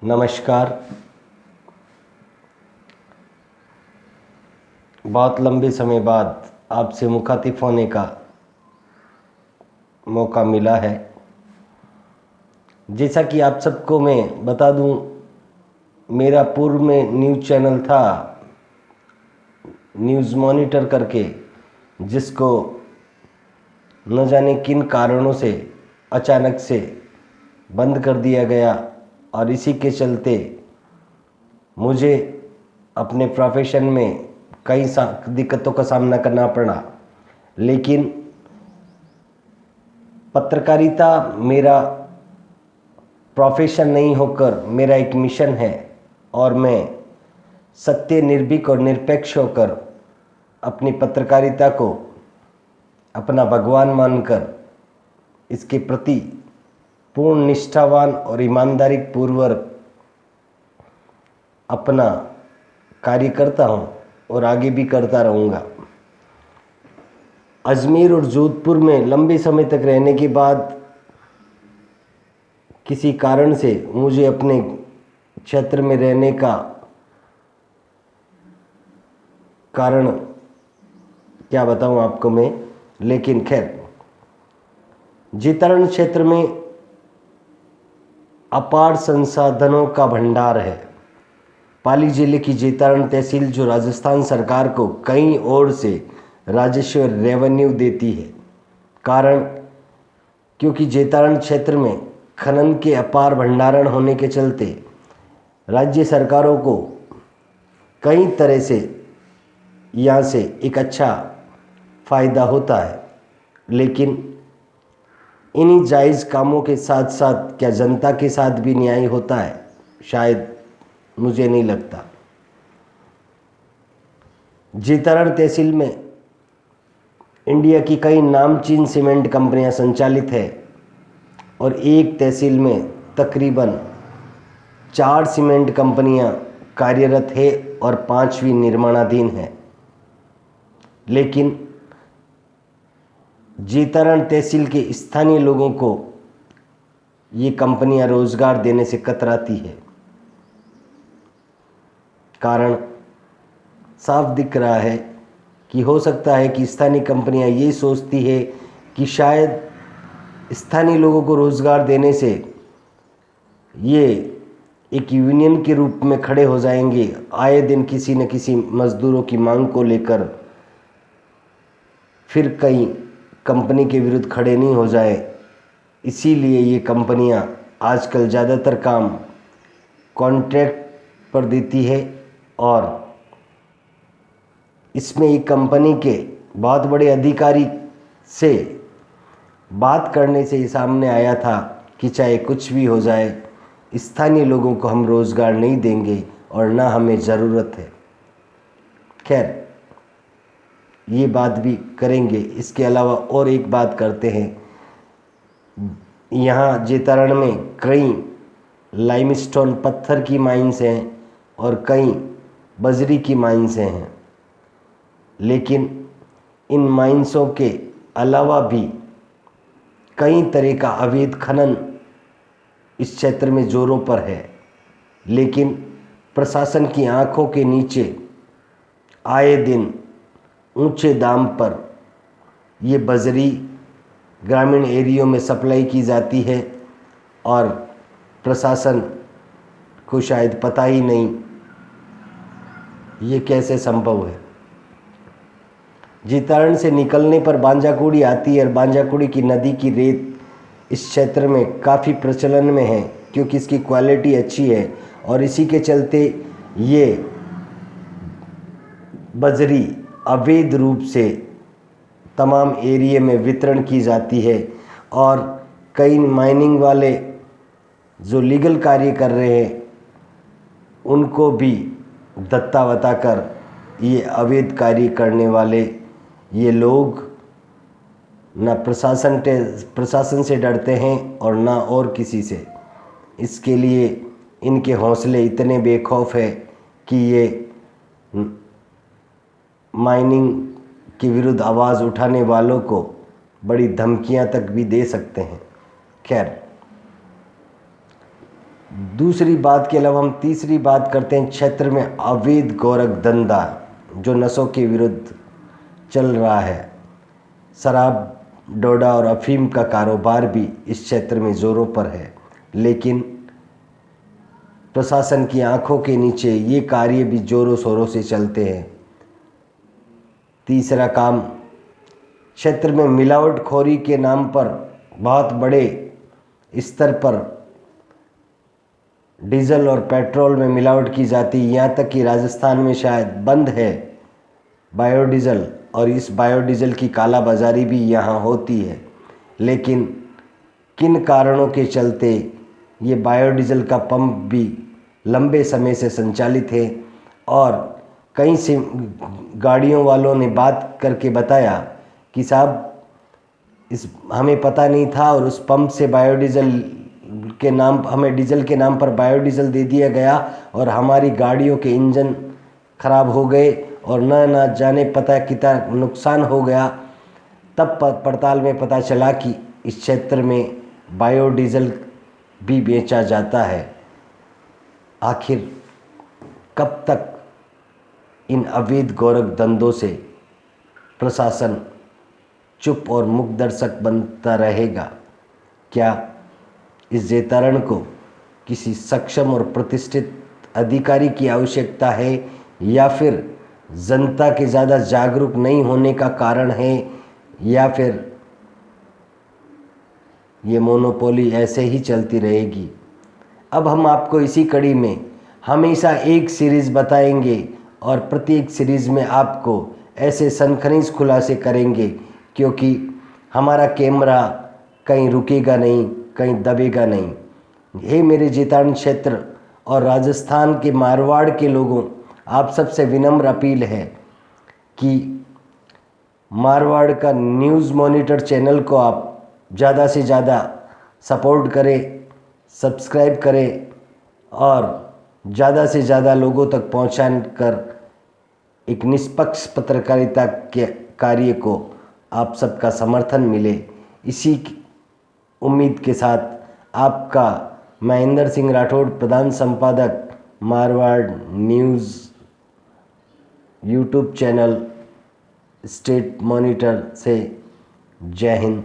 नमस्कार। बहुत लंबे समय बाद आपसे मुखातिब होने का मौका मिला है। जैसा कि आप सबको मैं बता दूं, मेरा पूर्व में न्यूज़ चैनल था न्यूज़ मॉनिटर करके, जिसको न जाने किन कारणों से अचानक से बंद कर दिया गया और इसी के चलते मुझे अपने प्रोफेशन में कई दिक्कतों का सामना करना पड़ा। लेकिन पत्रकारिता मेरा प्रोफेशन नहीं होकर मेरा एक मिशन है और मैं सत्य, निर्भीक और निरपेक्ष होकर अपनी पत्रकारिता को अपना भगवान मानकर इसके प्रति पूर्ण निष्ठावान और ईमानदारी पूर्वक अपना कार्य करता हूँ और आगे भी करता रहूँगा। अजमेर और जोधपुर में लंबे समय तक रहने के बाद किसी कारण से मुझे अपने क्षेत्र में रहने का कारण क्या बताऊं आपको मैं, लेकिन खैर, जेतरण क्षेत्र में अपार संसाधनों का भंडार है। पाली जिले की जेतरण तहसील जो राजस्थान सरकार को कई ओर से राजस्व रेवेन्यू देती है, कारण क्योंकि जेतरण क्षेत्र में खनन के अपार भंडारण होने के चलते राज्य सरकारों को कई तरह से यहाँ से एक अच्छा फ़ायदा होता है। लेकिन इन्हीं जायज़ कामों के साथ साथ क्या जनता के साथ भी न्याय होता है? शायद, मुझे नहीं लगता। जेतरण तहसील में इंडिया की कई नामचीन सीमेंट कंपनियां संचालित है और एक तहसील में तकरीबन 4 सीमेंट कंपनियां कार्यरत है और 5वीं निर्माणाधीन है। लेकिन जेतरण तहसील के स्थानीय लोगों को ये कंपनियां रोजगार देने से कतराती है। कारण साफ दिख रहा है कि हो सकता है कि स्थानीय कंपनियां ये सोचती है कि शायद स्थानीय लोगों को रोजगार देने से ये एक यूनियन के रूप में खड़े हो जाएंगे, आए दिन किसी न किसी मजदूरों की मांग को लेकर फिर कहीं कंपनी के विरुद्ध खड़े नहीं हो जाए। इसीलिए ये कंपनियां आजकल ज़्यादातर काम कॉन्ट्रैक्ट पर देती है और इसमें एक कंपनी के बहुत बड़े अधिकारी से बात करने से ये सामने आया था कि चाहे कुछ भी हो जाए, स्थानीय लोगों को हम रोज़गार नहीं देंगे और ना हमें ज़रूरत है। खैर, ये बात भी करेंगे। इसके अलावा और एक बात करते हैं, यहाँ जेतरण में कई लाइमस्टोन पत्थर की माइंस हैं और कई बजरी की माइंस हैं। लेकिन इन माइंसों के अलावा भी कई तरह का अवैध खनन इस क्षेत्र में जोरों पर है। लेकिन प्रशासन की आंखों के नीचे आए दिन ऊंचे दाम पर ये बजरी ग्रामीण एरियो में सप्लाई की जाती है और प्रशासन को शायद पता ही नहीं ये कैसे संभव है। जेतरण से निकलने पर बांजाकुड़ी आती है और बांजाकुड़ी की नदी की रेत इस क्षेत्र में काफ़ी प्रचलन में है क्योंकि इसकी क्वालिटी अच्छी है और इसी के चलते ये बजरी अवैध रूप से तमाम एरिया में वितरण की जाती है और कई माइनिंग वाले जो लीगल कार्य कर रहे हैं उनको भी दत्ता बताकर ये अवैध कार्य करने वाले ये लोग ना प्रशासन से डरते हैं और ना और किसी से। इसके लिए इनके हौसले इतने बेखौफ है कि ये माइनिंग के विरुद्ध आवाज़ उठाने वालों को बड़ी धमकियां तक भी दे सकते हैं। खैर, दूसरी बात के अलावा हम तीसरी बात करते हैं क्षेत्र में अवैध गोरख धंधा जो नशों के विरुद्ध चल रहा है। शराब, डोडा और अफीम का कारोबार भी इस क्षेत्र में ज़ोरों पर है, लेकिन प्रशासन की आंखों के नीचे ये कार्य भी जोरों शोरों से चलते हैं। तीसरा काम, क्षेत्र में मिलावटखोरी के नाम पर बहुत बड़े स्तर पर डीजल और पेट्रोल में मिलावट की जाती है। यहाँ तक कि राजस्थान में शायद बंद है बायोडीज़ल, और इस बायोडीज़ल की कालाबाजारी भी यहाँ होती है। लेकिन किन कारणों के चलते ये बायोडीज़ल का पंप भी लंबे समय से संचालित है, और कई से गाड़ियों वालों ने बात करके बताया कि साहब इस हमें पता नहीं था, और उस पंप से बायोडीज़ल के नाम हमें डीजल के नाम पर बायोडीज़ल दे दिया गया और हमारी गाड़ियों के इंजन खराब हो गए और न जाने पता कितना नुकसान हो गया। तब पड़ताल में पता चला कि इस क्षेत्र में बायोडीज़ल भी बेचा जाता है। आखिर कब तक इन अवैध गोरख धंधों से प्रशासन चुप और मूक दर्शक बनता रहेगा? क्या इस जैतारण को किसी सक्षम और प्रतिष्ठित अधिकारी की आवश्यकता है, या फिर जनता के ज़्यादा जागरूक नहीं होने का कारण है, या फिर ये मोनोपोली ऐसे ही चलती रहेगी? अब हम आपको इसी कड़ी में हमेशा एक सीरीज़ बताएंगे और प्रत्येक सीरीज़ में आपको ऐसे सनसनीखेज खुलासे करेंगे, क्योंकि हमारा कैमरा कहीं रुकेगा नहीं, कहीं दबेगा नहीं। हे मेरे जैतारण क्षेत्र और राजस्थान के मारवाड़ के लोगों, आप सबसे विनम्र अपील है कि मारवाड़ का न्यूज़ मॉनिटर चैनल को आप ज़्यादा से ज़्यादा सपोर्ट करें, सब्सक्राइब करें और ज़्यादा से ज़्यादा लोगों तक पहुंचाकर एक निष्पक्ष पत्रकारिता के कार्य को आप सबका समर्थन मिले। इसी उम्मीद के साथ आपका महेंद्र सिंह राठौड़, प्रधान संपादक Marwar news YouTube channel state monitor से, जय हिंद।